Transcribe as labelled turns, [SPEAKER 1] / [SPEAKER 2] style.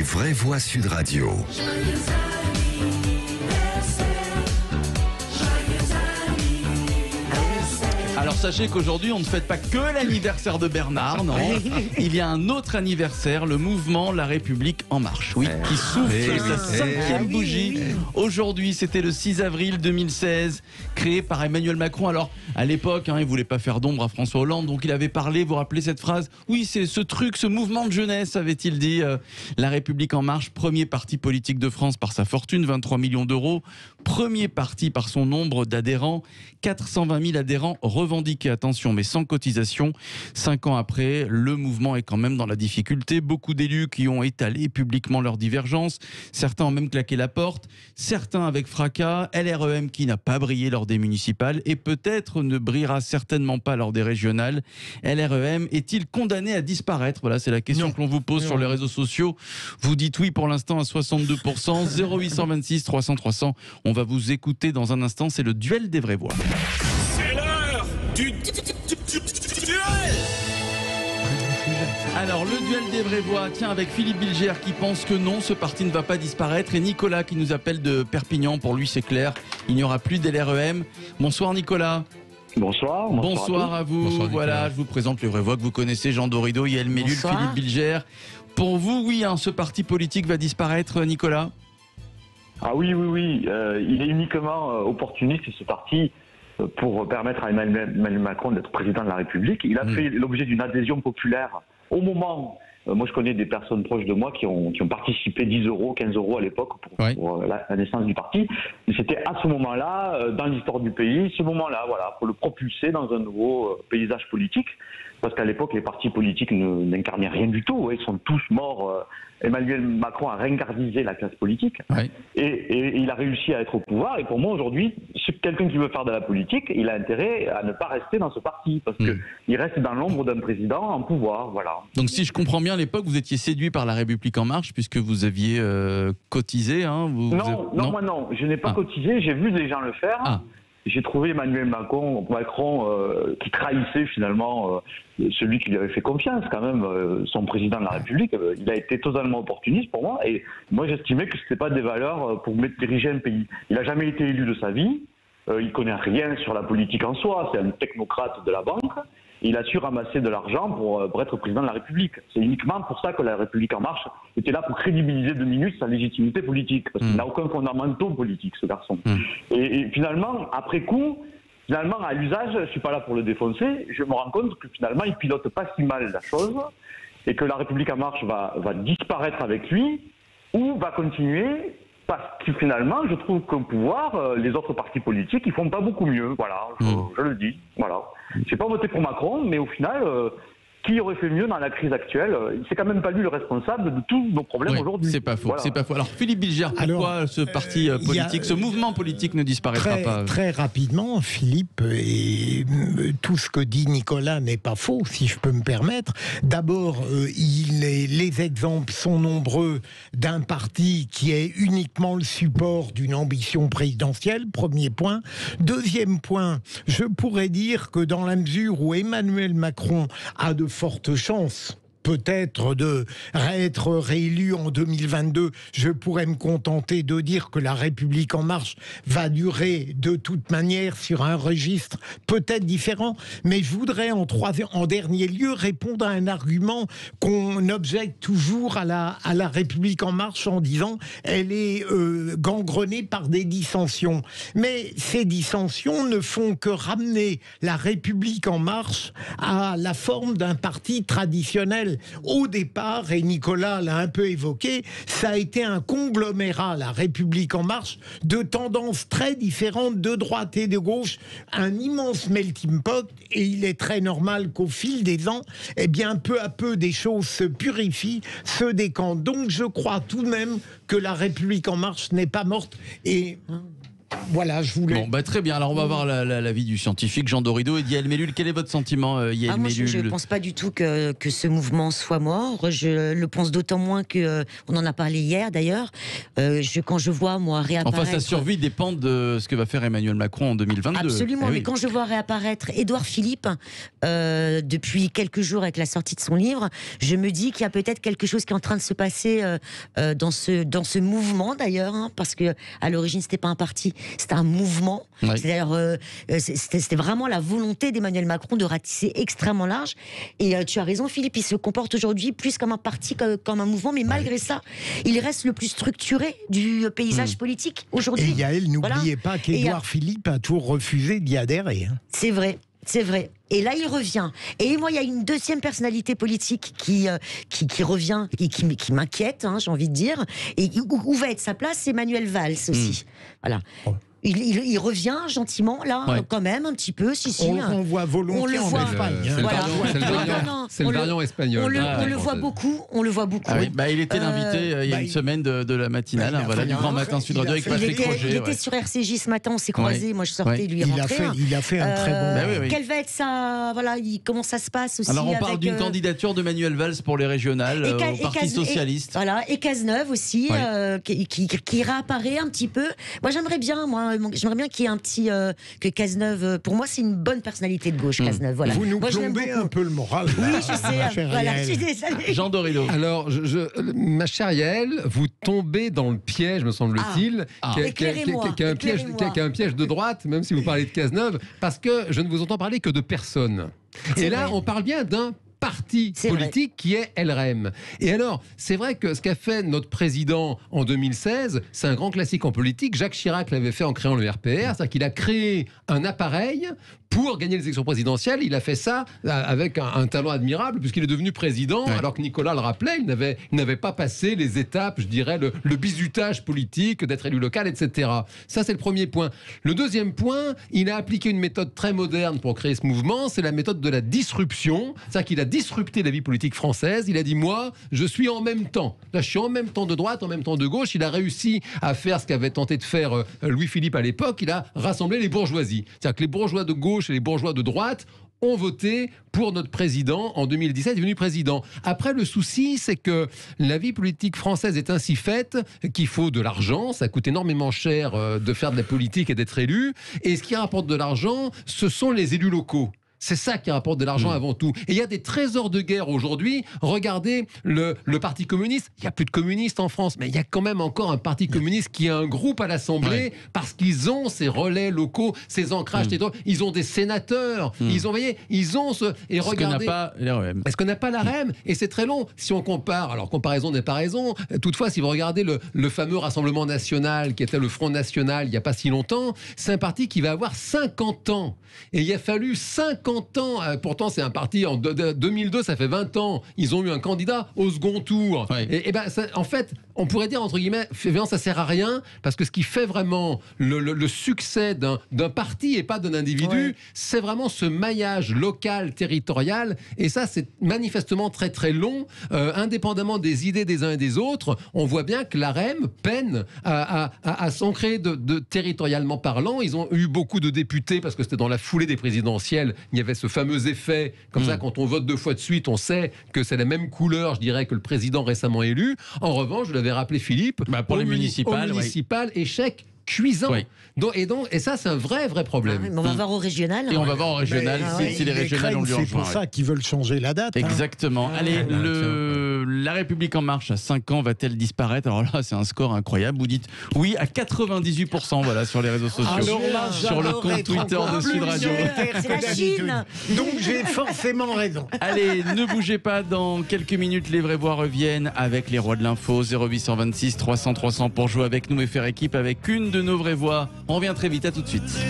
[SPEAKER 1] vraies voix Sud Radio.
[SPEAKER 2] Alors sachez qu'aujourd'hui on ne fête pas que l'anniversaire de Bernard, non. Il y a un autre anniversaire, le mouvement La République En Marche, oui, qui souffle sa 5e bougie. Aujourd'hui, c'était le 6 avril 2016, créé par Emmanuel Macron. Alors à l'époque, il voulait pas faire d'ombre à François Hollande, donc il avait parlé, vous vous rappelez cette phrase? Oui, c'est ce truc, ce mouvement de jeunesse, avait-il dit. La République En Marche, premier parti politique de France par sa fortune, 23 millions d'euros, premier parti par son nombre d'adhérents, 420 000 adhérents revendiqués, attention, mais sans cotisation. 5 ans après, le mouvement est quand même dans la difficulté. Beaucoup d'élus qui ont étalé publiquement leurs divergences. Certains ont même claqué la porte. Certains avec fracas. LREM qui n'a pas brillé lors des municipales et peut-être ne brillera certainement pas lors des régionales. LREM est-il condamné à disparaître? Voilà, c'est la question que l'on vous pose sur les réseaux sociaux. Vous dites oui pour l'instant à 62%. 0826 300 300. On va vous écouter dans un instant. C'est le duel des vraies voix.
[SPEAKER 3] C'est l'heure du duel.
[SPEAKER 2] Alors, le duel des vraies voix, tiens, avec Philippe Bilger qui pense que non, ce parti ne va pas disparaître, et Nicolas qui nous appelle de Perpignan. Pour lui, c'est clair, il n'y aura plus d'LREM. Bonsoir Nicolas.
[SPEAKER 4] Bonsoir.
[SPEAKER 2] Bonsoir à vous.
[SPEAKER 5] Bonsoir,
[SPEAKER 2] voilà, je vous présente les vraies voix que vous connaissez, Jean Dorido, Yael Mellul, Philippe Bilger. Pour vous, oui, ce parti politique va disparaître, Nicolas?
[SPEAKER 4] Ah oui. Il est uniquement opportuniste, ce parti, pour permettre à Emmanuel Macron d'être président de la République. Il a fait l'objet d'une adhésion populaire au moment. Moi, je connais des personnes proches de moi qui ont participé 10 euros, 15 euros à l'époque pour la naissance du parti. Et c'était à ce moment-là, dans l'histoire du pays, ce moment-là, voilà, pour le propulser dans un nouveau paysage politique. Parce qu'à l'époque, les partis politiques n'incarnaient rien du tout. Ils sont tous morts. Emmanuel Macron a ringardisé la classe politique. Et il a réussi à être au pouvoir. Et pour moi, aujourd'hui, quelqu'un qui veut faire de la politique, il a intérêt à ne pas rester dans ce parti. Parce qu'il reste dans l'ombre d'un président en pouvoir. Voilà.
[SPEAKER 2] Donc si je comprends bien, à l'époque, vous étiez séduit par la République En Marche, puisque vous aviez cotisé.
[SPEAKER 4] Non, moi non. Je n'ai pas cotisé. J'ai vu des gens le faire. J'ai trouvé Emmanuel Macron qui trahissait finalement celui qui lui avait fait confiance quand même, son président de la République. Il a été totalement opportuniste pour moi, et moi j'estimais que ce n'était pas des valeurs pour diriger un pays. Il n'a jamais été élu de sa vie, il connaît rien sur la politique en soi, c'est un technocrate de la banque. Il a su ramasser de l'argent pour être président de la République. C'est uniquement pour ça que la République En Marche était là pour crédibiliser 2 minutes sa légitimité politique. Parce qu'il n'a aucun fondamental politique, ce garçon. Et finalement, après coup, à l'usage, je ne suis pas là pour le défoncer, je me rends compte que finalement, il pilote pas si mal la chose et que la République En Marche va disparaître avec lui ou va continuer. Parce que finalement, je trouve qu'au pouvoir, les autres partis politiques, ils font pas beaucoup mieux. Voilà, je le dis. Voilà. J'ai pas voté pour Macron, mais au final, qui aurait fait mieux dans la crise actuelle? C'est quand même pas lui le responsable de tous nos problèmes aujourd'hui.
[SPEAKER 2] C'est pas faux.
[SPEAKER 4] Voilà.
[SPEAKER 2] C'est pas faux. Alors Philippe Bilger, pourquoi ce parti politique, ce mouvement politique ne disparaîtra pas?
[SPEAKER 5] Très rapidement, Philippe, et tout ce que dit Nicolas n'est pas faux, si je peux me permettre. D'abord, les exemples sont nombreux d'un parti qui est uniquement le support d'une ambition présidentielle, premier point. Deuxième point, je pourrais dire que dans la mesure où Emmanuel Macron a de fortes chances peut-être d'être réélu en 2022, je pourrais me contenter de dire que la République En Marche va durer de toute manière sur un registre peut-être différent. Mais je voudrais en dernier lieu répondre à un argument qu'on objecte toujours à la République En Marche en disant elle est gangrenée par des dissensions. Mais ces dissensions ne font que ramener la République En Marche à la forme d'un parti traditionnel. Au départ, et Nicolas l'a un peu évoqué, ça a été un conglomérat, la République En Marche, de tendances très différentes de droite et de gauche, un immense melting pot, et il est très normal qu'au fil des ans, eh bien, peu à peu, des choses se purifient, se décantent. Donc je crois tout de même que la République En Marche n'est pas morte, et Voilà, je voulais.
[SPEAKER 2] Bon, très bien. Alors, on va voir l'avis du scientifique Jean Dorido et Yael Mellul. Quel est votre sentiment, Yael Mellul?
[SPEAKER 1] Je ne pense pas du tout que ce mouvement soit mort. Je le pense d'autant moins que on en a parlé hier, d'ailleurs. Quand je vois, moi, réapparaître...
[SPEAKER 2] Enfin, sa survie dépend de ce que va faire Emmanuel Macron en 2022.
[SPEAKER 1] Absolument, mais quand je vois réapparaître Édouard Philippe, depuis quelques jours avec la sortie de son livre, je me dis qu'il y a peut-être quelque chose qui est en train de se passer dans ce mouvement, d'ailleurs, hein, parce que à l'origine, c'était pas un parti, c'était un mouvement. Ouais. C'était vraiment la volonté d'Emmanuel Macron de ratisser extrêmement large. Et tu as raison, Philippe, il se comporte aujourd'hui plus comme un parti comme un mouvement, mais malgré ça, il reste le plus structuré du paysage politique aujourd'hui.
[SPEAKER 5] Et Yael, n'oubliez pas qu'Édouard Philippe a toujours refusé d'y adhérer. Hein.
[SPEAKER 1] C'est vrai. C'est vrai. Et là, il revient. Et moi, il y a une deuxième personnalité politique qui revient, qui m'inquiète, hein, j'ai envie de dire. Et où va être sa place? C'est Manuel Valls aussi. Voilà. Oh. Il revient gentiment, là, quand même, un petit peu.
[SPEAKER 5] On voit volontiers en Espagne.
[SPEAKER 6] C'est le variant espagnol.
[SPEAKER 1] On le voit beaucoup.
[SPEAKER 2] Ah oui, il était l'invité il y a une semaine de la matinale, du Grand Matin Sud Radio avec Patrick Roger.
[SPEAKER 1] Il était sur RCJ ce matin, on s'est croisés. Moi, je sortais, lui, il rentrait.
[SPEAKER 5] Il a fait un très bon...
[SPEAKER 1] Quelle va être sa... comment ça se passe aussi?
[SPEAKER 2] Alors, on parle d'une candidature de Manuel Valls pour les régionales au Parti Socialiste.
[SPEAKER 1] Et Cazeneuve aussi, qui réapparaît un petit peu. Moi, j'aimerais bien qu'il y ait un petit... que Cazeneuve, pour moi, c'est une bonne personnalité de gauche, Cazeneuve. Voilà.
[SPEAKER 5] Vous nous plombez un peu le moral.
[SPEAKER 1] Oui, je sais. Voilà, je suis désolée.
[SPEAKER 2] Jean Dorido.
[SPEAKER 6] Alors, ma chère Yael, vous tombez dans le piège, me semble-t-il, qui est un piège de droite, même si vous parlez de Cazeneuve, parce que je ne vous entends parler que de personnes. Et là, on parle bien d'un parti politique qui est LREM. Et alors, c'est vrai que ce qu'a fait notre président en 2016, c'est un grand classique en politique. Jacques Chirac l'avait fait en créant le RPR, c'est-à-dire qu'il a créé un appareil pour gagner les élections présidentielles. Il a fait ça avec un talent admirable, puisqu'il est devenu président, alors que Nicolas le rappelait, il n'avait pas passé les étapes, je dirais, le bizutage politique, d'être élu local, etc. Ça, c'est le premier point. Le deuxième point, il a appliqué une méthode très moderne pour créer ce mouvement, c'est la méthode de la disruption. C'est-à-dire qu'il a disrupté la vie politique française. Il a dit, moi, je suis en même temps. Là, je suis en même temps de droite, en même temps de gauche. Il a réussi à faire ce qu'avait tenté de faire Louis-Philippe à l'époque. Il a rassemblé les bourgeoisies. C'est-à-dire que les bourgeois de gauche et les bourgeois de droite ont voté pour notre président en 2017, il est devenu président. Après, le souci, c'est que la vie politique française est ainsi faite qu'il faut de l'argent, ça coûte énormément cher de faire de la politique et d'être élu, et ce qui rapporte de l'argent, ce sont les élus locaux. C'est ça qui rapporte de l'argent avant tout. Et il y a des trésors de guerre aujourd'hui. Regardez le Parti communiste. Il n'y a plus de communistes en France, mais il y a quand même encore un Parti communiste qui a un groupe à l'Assemblée parce qu'ils ont ces relais locaux, ces ancrages. Ils ont des sénateurs. Ils ont ce... Et regardez... Est-ce qu'on n'a pas la REM? Et c'est très long. Si on compare, alors comparaison n'est pas raison. Toutefois, si vous regardez le fameux Rassemblement national qui était le Front national il n'y a pas si longtemps, c'est un parti qui va avoir 50 ans. Et il a fallu 50 ans. Pourtant, c'est un parti en 2002, ça fait 20 ans. Ils ont eu un candidat au second tour. Et en fait, on pourrait dire, entre guillemets, ça sert à rien, parce que ce qui fait vraiment le succès d'un parti et pas d'un individu, c'est vraiment ce maillage local, territorial. Et ça, c'est manifestement très très long. Indépendamment des idées des uns et des autres, on voit bien que la REM peine à s'ancrer territorialement parlant. Ils ont eu beaucoup de députés, parce que c'était dans la foulée des présidentielles, il y avait ce fameux effet, comme ça, quand on vote 2 fois de suite, on sait que c'est la même couleur, je dirais, que le président récemment élu. En revanche, je l'avais rappelé, Philippe,
[SPEAKER 2] pour les municipales,
[SPEAKER 6] échec cuisant. Et ça, c'est un vrai problème.
[SPEAKER 1] On va voir au régional.
[SPEAKER 2] Et on va voir au régional si les régionales ont lui rejoint.
[SPEAKER 5] C'est pour ça qu'ils veulent changer la date.
[SPEAKER 2] Exactement. Allez, La République en marche à 5 ans va-t-elle disparaître? Alors là, c'est un score incroyable. Vous dites oui à 98%, voilà, sur les réseaux sociaux.
[SPEAKER 5] Alors là,
[SPEAKER 2] sur le compte Twitter de Sud Radio.
[SPEAKER 1] C'est la Chine.
[SPEAKER 5] Donc j'ai forcément raison.
[SPEAKER 2] Allez, ne bougez pas. Dans quelques minutes, les vraies voix reviennent avec les rois de l'info. 0826 300 300 pour jouer avec nous et faire équipe avec une de nos vraies voix. On revient très vite, à tout de suite.